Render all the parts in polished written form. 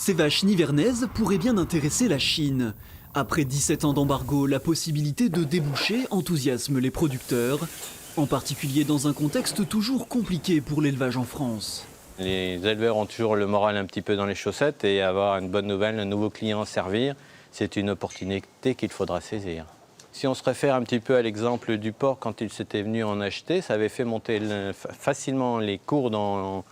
Ces vaches nivernaises pourraient bien intéresser la Chine. Après 17 ans d'embargo, la possibilité de déboucher enthousiasme les producteurs, en particulier dans un contexte toujours compliqué pour l'élevage en France. Les éleveurs ont toujours le moral un petit peu dans les chaussettes et avoir une bonne nouvelle, un nouveau client à servir, c'est une opportunité qu'il faudra saisir. Si on se réfère un petit peu à l'exemple du porc, quand il s'était venu en acheter, ça avait fait monter facilement les cours dans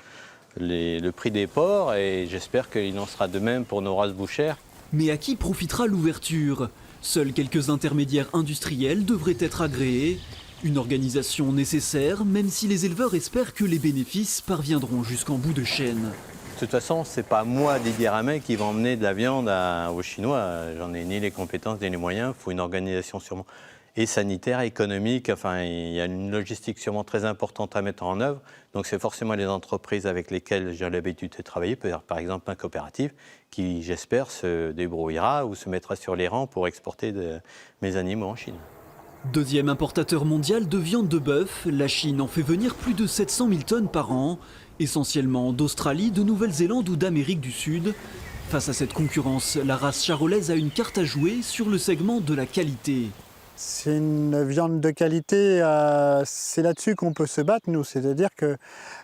le prix des porcs et j'espère qu'il en sera de même pour nos races bouchères. Mais à qui profitera l'ouverture? Seuls quelques intermédiaires industriels devraient être agréés. Une organisation nécessaire, même si les éleveurs espèrent que les bénéfices parviendront jusqu'en bout de chaîne. De toute façon, ce n'est pas moi, Didier Ramet, qui va emmener de la viande aux Chinois. J'en ai ni les compétences ni les moyens. Il faut une organisation sûrement et sanitaire, économique. Enfin, il y a une logistique sûrement très importante à mettre en œuvre. Donc c'est forcément les entreprises avec lesquelles j'ai l'habitude de travailler, par exemple un coopératif, qui, j'espère, se débrouillera ou se mettra sur les rangs pour exporter mes animaux en Chine. Deuxième importateur mondial de viande de bœuf, la Chine en fait venir plus de 700 000 tonnes par an, essentiellement d'Australie, de Nouvelle-Zélande ou d'Amérique du Sud. Face à cette concurrence, la race charolaise a une carte à jouer sur le segment de la qualité. C'est une viande de qualité, c'est là-dessus qu'on peut se battre, nous. C'est-à-dire que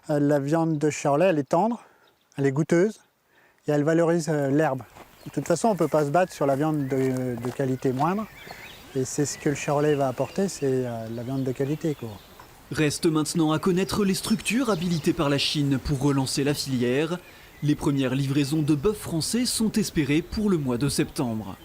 la viande de Charolais, elle est tendre, elle est goûteuse et elle valorise l'herbe. De toute façon, on ne peut pas se battre sur la viande de qualité moindre. Et c'est ce que le Charolais va apporter, c'est la viande de qualité, quoi. Reste maintenant à connaître les structures habilitées par la Chine pour relancer la filière. Les premières livraisons de bœuf français sont espérées pour le mois de septembre.